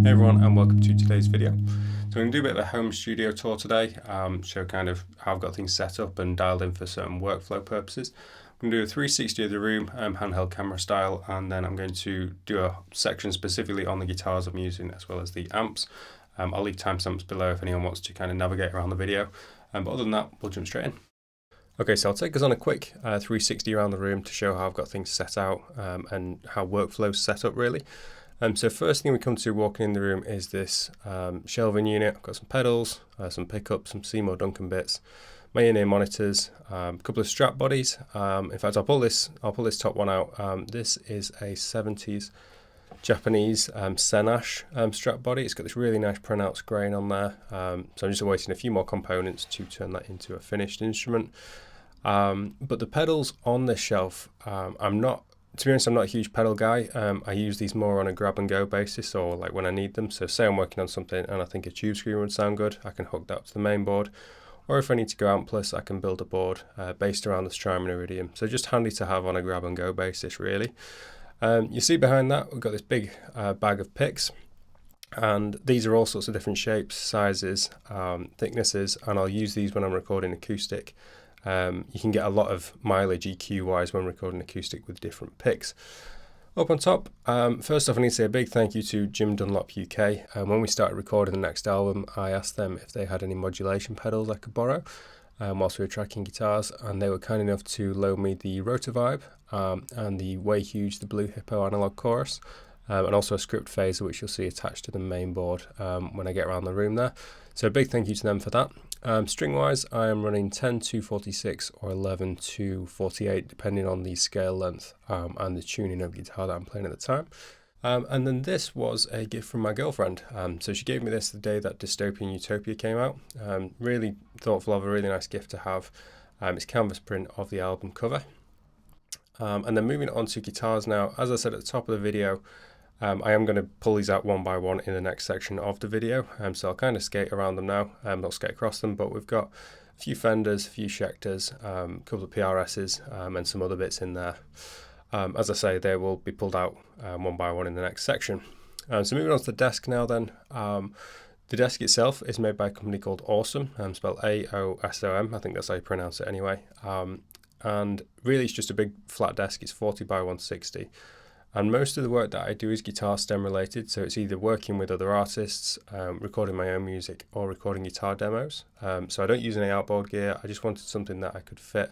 Hey everyone, and welcome to today's video. So I'm going to do a bit of a home studio tour today, show kind of how I've got things set up and dialed in for certain workflow purposes. I'm going to do a 360 of the room, handheld camera style, and then I'm going to do a section specifically on the guitars I'm using as well as the amps. I'll leave timestamps below if anyone wants to kind of navigate around the video, but other than that, we'll jump straight in. Okay, so I'll take us on a quick 360 around the room to show how I've got things set out and how workflow's set up really. So first thing we come to walking in the room is this shelving unit. I've got some pedals, some pickups, some Seymour Duncan bits, my in-ear monitors, a couple of strap bodies. In fact, I'll pull this top one out. This is a 70s Japanese Senash strap body. It's got this really nice pronounced grain on there. So I'm just awaiting a few more components to turn that into a finished instrument. But the pedals on this shelf, to be honest, I'm not a huge pedal guy. I use these more on a grab and go basis or like when I need them. So say I'm working on something and I think a tube screamer would sound good, I can hook that up to the main board. Or if I need to go ampless, I can build a board based around the Strymon Iridium. So just handy to have on a grab and go basis really. You see behind that, we've got this big bag of picks. And these are all sorts of different shapes, sizes, thicknesses, and I'll use these when I'm recording acoustic. You can get a lot of mileage EQ wise when recording acoustic with different picks. Up on top, first off I need to say a big thank you to Jim Dunlop UK. When we started recording the next album, I asked them if they had any modulation pedals I could borrow whilst we were tracking guitars, and they were kind enough to loan me the Rotor Vibe and the Way Huge, the Blue Hippo analog chorus, and also a script phaser which you'll see attached to the main board when I get around the room there. So a big thank you to them for that. String wise, I am running 10 to 46 or 11 to 48 depending on the scale length and the tuning of guitar that I'm playing at the time. And then this was a gift from my girlfriend. So she gave me this the day that Dystopian Utopia came out. Really thoughtful of a really nice gift to have. It's canvas print of the album cover. And then moving on to guitars now, as I said at the top of the video, I am going to pull these out one by one in the next section of the video, so I'll kind of skate around them now, not skate across them, but we've got a few Fenders, a few Schecters, a couple of PRSs, and some other bits in there. As I say, they will be pulled out one by one in the next section. So moving on to the desk now then. The desk itself is made by a company called Awesome, spelled AOSOM, I think that's how you pronounce it anyway. And really it's just a big flat desk, it's 40 by 160. And most of the work that I do is guitar stem related, so it's either working with other artists, recording my own music, or recording guitar demos. So I don't use any outboard gear, I just wanted something that I could fit,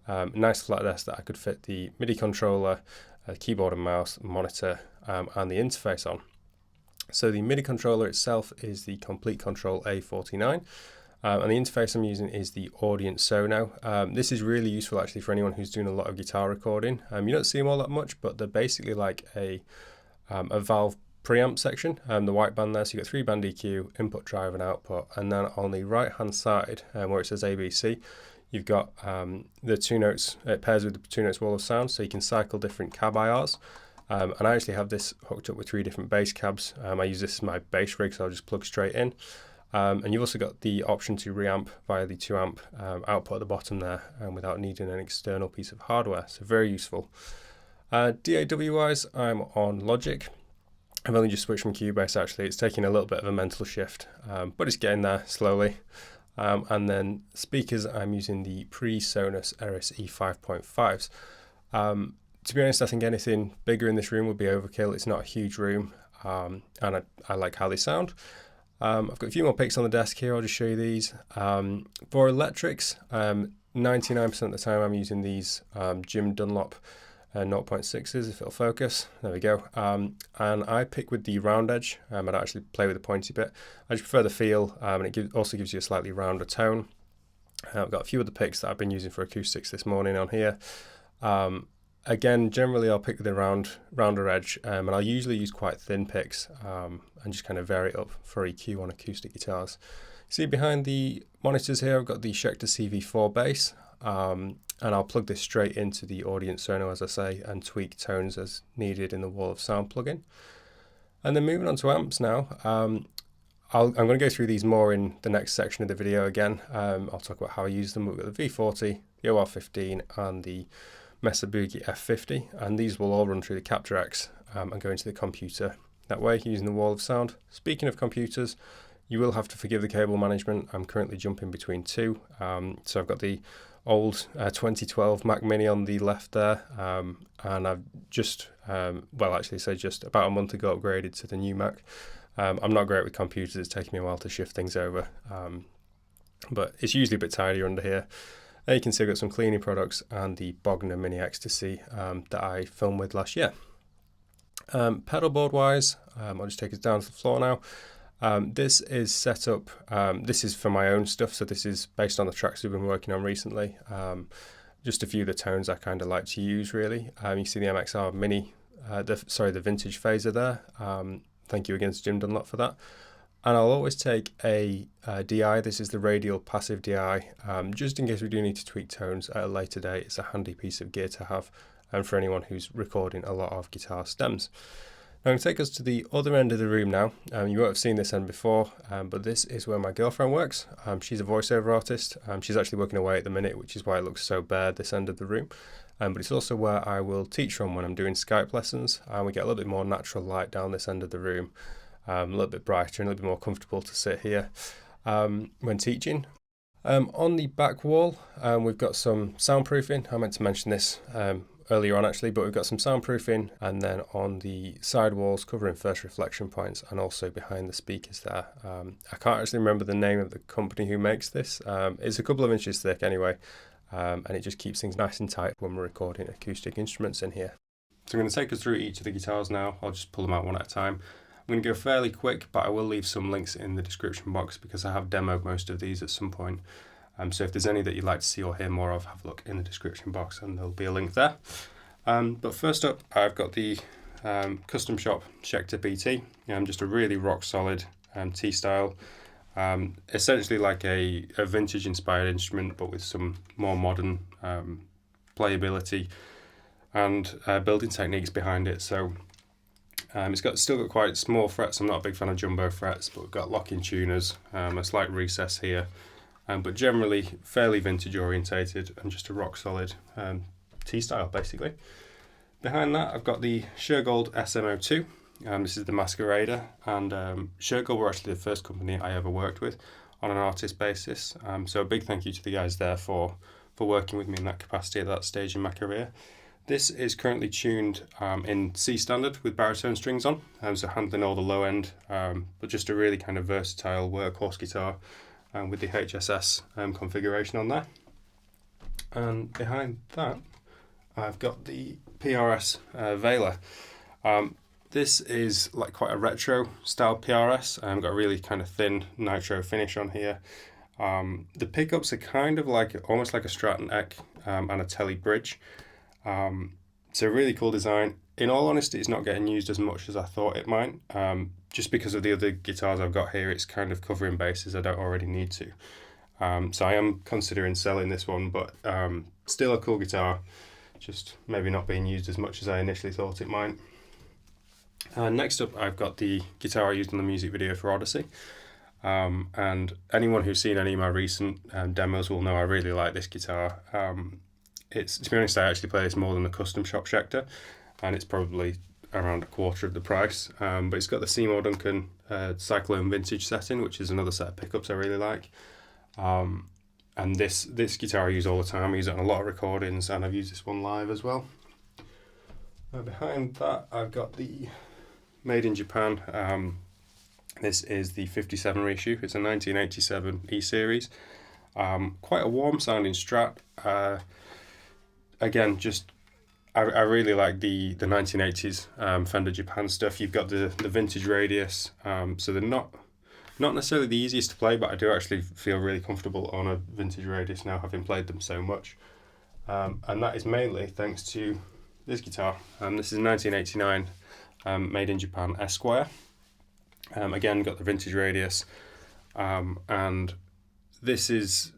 a nice flat desk that I could fit the MIDI controller, keyboard and mouse, monitor, and the interface on. So the MIDI controller itself is the Complete Control A49. And the interface I'm using is the Audience Sono. This is really useful actually for anyone who's doing a lot of guitar recording. You don't see them all that much, but they're basically like a valve preamp section. The white band there, so you've got 3-band EQ, input, drive and output. And then on the right hand side, where it says ABC, you've got the 2 notes, it pairs with the 2 notes wall of sound, so you can cycle different cab IRs. And I actually have this hooked up with 3 different bass cabs. I use this as my bass rig, so I'll just plug straight in. And you've also got the option to reamp via the 2 amp output at the bottom there without needing an external piece of hardware, so very useful. DAW wise, I'm on Logic. I've only just switched from Cubase actually, it's taking a little bit of a mental shift, but it's getting there slowly. And then speakers, I'm using the pre-Sonus RSE 5.5s. To be honest, I think anything bigger in this room would be overkill. It's not a huge room, and I like how they sound. I've got a few more picks on the desk here, I'll just show you these. For electrics, 99% of the time I'm using these Jim Dunlop 0.6s, if it'll focus. There we go. And I pick with the round edge. I don't actually play with the pointy bit. I just prefer the feel, and it also gives you a slightly rounder tone. I've got a few of the picks that I've been using for acoustics this morning on here. Again, generally I'll pick with the rounder edge, and I'll usually use quite thin picks and just kind of vary it up for EQ on acoustic guitars. See behind the monitors here, I've got the Schecter CV4 bass, and I'll plug this straight into the Audience Sono, as I say, and tweak tones as needed in the Wall of Sound plugin. And then moving on to amps now, I'm going to go through these more in the next section of the video again. I'll talk about how I use them. We've got the V40, the OR15, and the Mesa Boogie F50, and these will all run through the Capture X and go into the computer that way using the wall of sound. Speaking of computers, you will have to forgive the cable management. I'm currently jumping between two. So I've got the old 2012 Mac Mini on the left there, and I've just, just about a month ago upgraded to the new Mac. I'm not great with computers, it's taken me a while to shift things over, but it's usually a bit tidier under here. There you can see I've got some cleaning products and the Bogner Mini Ecstasy that I filmed with last year. Pedal board wise, I'll just take us down to the floor now. This is set up, this is for my own stuff, so this is based on the tracks we've been working on recently. Just a few of the tones I kind of like to use really. You see the MXR Mini, the vintage phaser there. Thank you again to Jim Dunlop for that. And I'll always take a DI, this is the radial passive DI, just in case we do need to tweak tones at a later date. It's a handy piece of gear to have, and for anyone who's recording a lot of guitar stems. Now I'm going to take us to the other end of the room now. You won't have seen this end before, but this is where my girlfriend works. She's a voiceover artist. She's actually working away at the minute, which is why it looks so bare, this end of the room. But it's also where I will teach from when I'm doing Skype lessons, and we get a little bit more natural light down this end of the room, a little bit brighter and a little bit more comfortable to sit here when teaching. On the back wall, we've got some soundproofing. I meant to mention this earlier on actually, but we've got some soundproofing, and then on the side walls covering first reflection points, and also behind the speakers there. I can't actually remember the name of the company who makes this. It's a couple of inches thick anyway, and it just keeps things nice and tight when we're recording acoustic instruments in here. So I'm going to take us through each of the guitars now. I'll just pull them out one at a time. I'm going to go fairly quick, but I will leave some links in the description box because I have demoed most of these at some point. So if there's any that you'd like to see or hear more of, have a look in the description box and there'll be a link there. But first up, I've got the Custom Shop Schecter BT. Just a really rock solid T-style. Essentially like a vintage inspired instrument, but with some more modern playability and building techniques behind it. So it's still got quite small frets. I'm not a big fan of jumbo frets, but we've got locking tuners, a slight recess here. But generally fairly vintage orientated and just a rock solid T-style basically. Behind that I've got the Shergold SMO2, this is the Masquerader, and Shergold were actually the first company I ever worked with on an artist basis, so a big thank you to the guys there for working with me in that capacity at that stage in my career. This is currently tuned in C standard with baritone strings on, so handling all the low end, but just a really kind of versatile workhorse guitar. With the HSS configuration on there. And behind that I've got the PRS Vela. This is like quite a retro style PRS. Got a really kind of thin nitro finish on here. The pickups are kind of like almost like a Stratton Eck and a Tele bridge. It's a really cool design. In all honesty, it's not getting used as much as I thought it might. Just because of the other guitars I've got here, it's kind of covering bases I don't already need to. So I am considering selling this one, but still a cool guitar, just maybe not being used as much as I initially thought it might. Next up, I've got the guitar I used in the music video for Odyssey. And anyone who's seen any of my recent demos will know I really like this guitar. To be honest, I actually play this more than the Custom Shop Schecter, and it's probably around a quarter of the price, but it's got the Seymour Duncan Psyclone vintage setting, which is another set of pickups I really like. And this guitar I use all the time. I use it on a lot of recordings, and I've used this one live as well. Behind that I've got the Made in Japan. This is the 57 Reissue. It's a 1987 E-Series. Quite a warm sounding Strat. Again, just I really like the 1980s Fender Japan stuff. You've got the vintage radius, so they're not necessarily the easiest to play, but I do actually feel really comfortable on a vintage radius now, having played them so much. And that is mainly thanks to this guitar. This is a 1989 Made in Japan Esquire. Again, got the vintage radius, and this is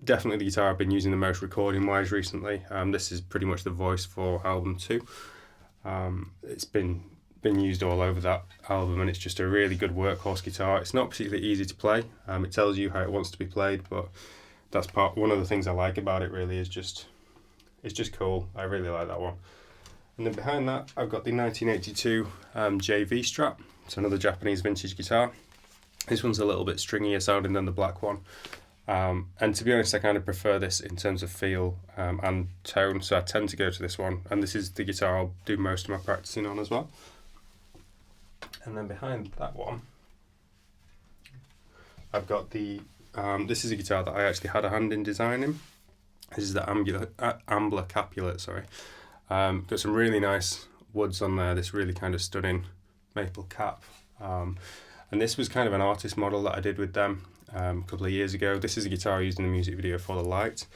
definitely the guitar I've been using the most recording wise recently. This is pretty much the voice for album 2. It's been used all over that album, and it's just a really good workhorse guitar. It's not particularly easy to play. It tells you how it wants to be played, but that's one of the things I like about it really, is it's just cool. I really like that one. And then behind that, I've got the 1982 JV Strat. It's another Japanese vintage guitar. This one's a little bit stringier sounding than the black one. And to be honest, I kind of prefer this in terms of feel and tone, so I tend to go to this one. And this is the guitar I'll do most of my practicing on as well. And then behind that one, I've got the, this is a guitar that I actually had a hand in designing. This is the Ambler Capulet, sorry. Got some really nice woods on there, this really kind of stunning maple cap. And this was kind of an artist model that I did with them a couple of years ago. This is a guitar I used in the music video for The Light.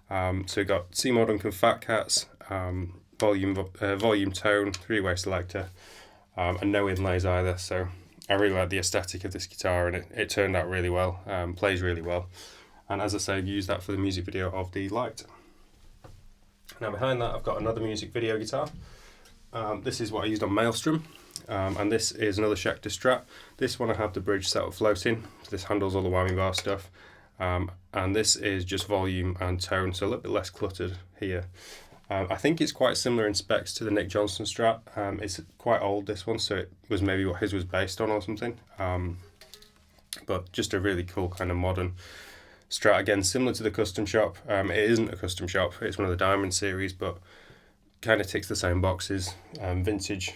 So we got Seymour Duncan Fat Cats, volume tone, 3-way selector, and no inlays either. So I really like the aesthetic of this guitar, and it turned out really well, plays really well. And as I say, I've used that for the music video of The Light. Now behind that, I've got another music video guitar. This is what I used on Maelstrom, and this is another Schecter Strat. This one I have the bridge set up floating, so this handles all the whammy bar stuff. And this is just volume and tone, so a little bit less cluttered here. I think it's quite similar in specs to the Nick Johnson Strat. It's quite old, this one, so it was maybe what his was based on or something. But just a really cool kind of modern Strat, again, similar to the Custom Shop. It isn't a Custom Shop, it's one of the Diamond series, but kind of ticks the same boxes. Vintage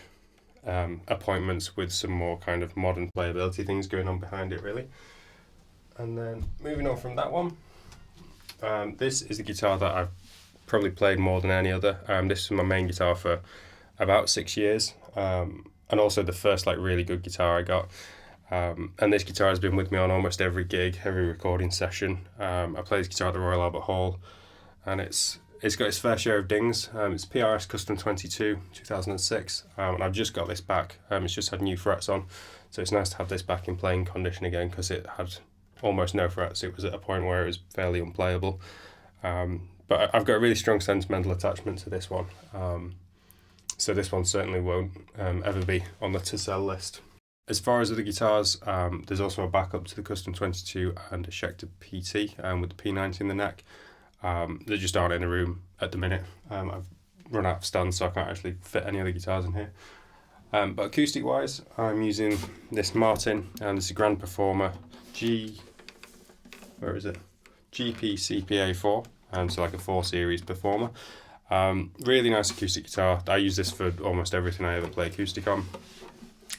appointments with some more kind of modern playability things going on behind it, really. And then moving on from that one, this is the guitar that I've probably played more than any other. This is my main guitar for about 6 years, and also the first like really good guitar I got. And this guitar has been with me on almost every gig, every recording session. I play this guitar at the Royal Albert Hall, and it's got its fair share of dings. It's PRS Custom 22, 2006, and I've just got this back. It's just had new frets on, so it's nice to have this back in playing condition again, because it had almost no frets. It was at a point where it was fairly unplayable. But I've got a really strong sentimental attachment to this one. So this one certainly won't ever be on the to sell list. As far as other guitars, there's also a backup to the Custom 22 and a Schecter PT with the P90 in the neck. They just aren't in a room at the minute. I've run out of stands, so I can't actually fit any other guitars in here. But acoustic wise, I'm using this Martin, and this is Grand Performer GP CPA 4, so like a 4 series Performer. Really nice acoustic guitar. I use this for almost everything I ever play acoustic on,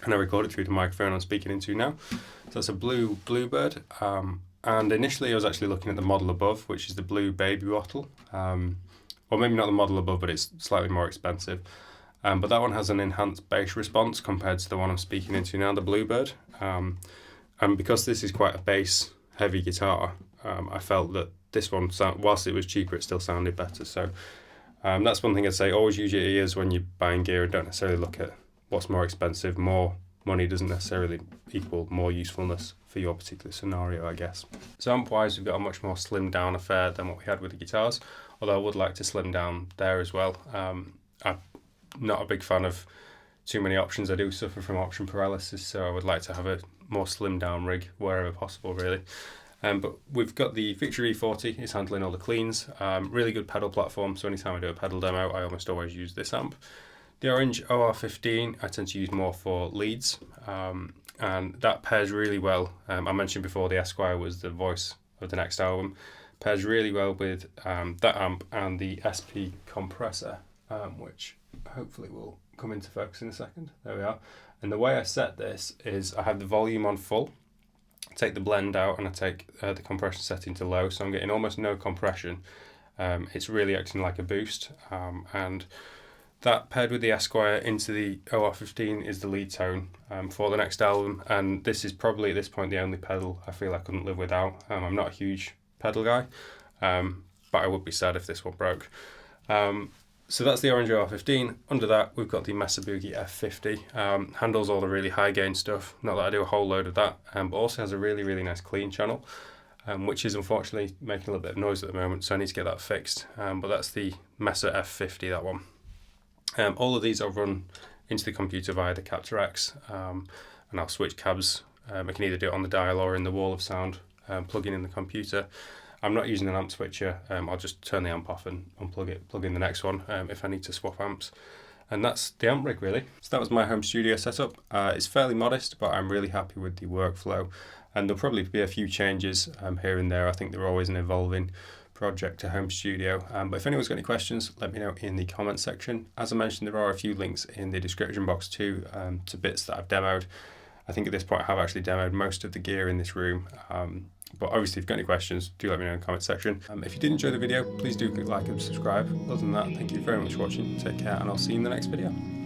and I record it through the microphone I'm speaking into now. So that's a blue Bluebird, and initially I was actually looking at the model above, which is the blue Baby Bottle. Well, maybe not the model above, but it's slightly more expensive. But that one has an enhanced bass response compared to the one I'm speaking into now, the Bluebird. And because this is quite a bass heavy guitar, I felt that this one, whilst it was cheaper, it still sounded better. So that's one thing I'd say, always use your ears when you're buying gear, and don't necessarily look at what's more expensive. More money doesn't necessarily equal more usefulness for your particular scenario, I guess. So amp-wise, we've got a much more slimmed down affair than what we had with the guitars, although I would like to slim down there as well. I'm not a big fan of too many options. I do suffer from option paralysis, so I would like to have a more slimmed down rig wherever possible, really. But we've got the Victory E40, it's handling all the cleans. Really good pedal platform, so anytime I do a pedal demo, I almost always use this amp. The orange OR15 I tend to use more for leads, and that pairs really well. I mentioned before the Esquire was the voice of the next album. Pairs really well with that amp and the SP compressor, which hopefully will come into focus in a second. There we are. And the way I set this is I have the volume on full, take the blend out, and I take the compression setting to low, so I'm getting almost no compression. It's really acting like a boost, and that paired with the Esquire into the OR15 is the lead tone for the next album, and this is probably at this point the only pedal I feel I couldn't live without. I'm not a huge pedal guy, but I would be sad if this one broke. So that's the orange OR15. Under that we've got the Mesa Boogie F50. Handles all the really high gain stuff, not that I do a whole load of that, but also has a really nice clean channel, which is unfortunately making a little bit of noise at the moment, so I need to get that fixed. But that's the Mesa F50, that one. All of these I'll run into the computer via the Capture X, and I'll switch cabs. I can either do it on the dial or in the wall of sound, plugging in the computer. I'm not using an amp switcher. I'll just turn the amp off and unplug it, plug in the next one if I need to swap amps. And that's the amp rig really. So that was my home studio setup. It's fairly modest, but I'm really happy with the workflow. And there'll probably be a few changes here and there. I think they're always an evolving project to home studio. But if anyone's got any questions, let me know in the comments section. As I mentioned, there are a few links in the description box too, to bits that I've demoed. I think at this point I have actually demoed most of the gear in this room. But obviously, if you've got any questions, do let me know in the comment section. If you did enjoy the video, please do like and subscribe. Other than that, thank you very much for watching. Take care, and I'll see you in the next video.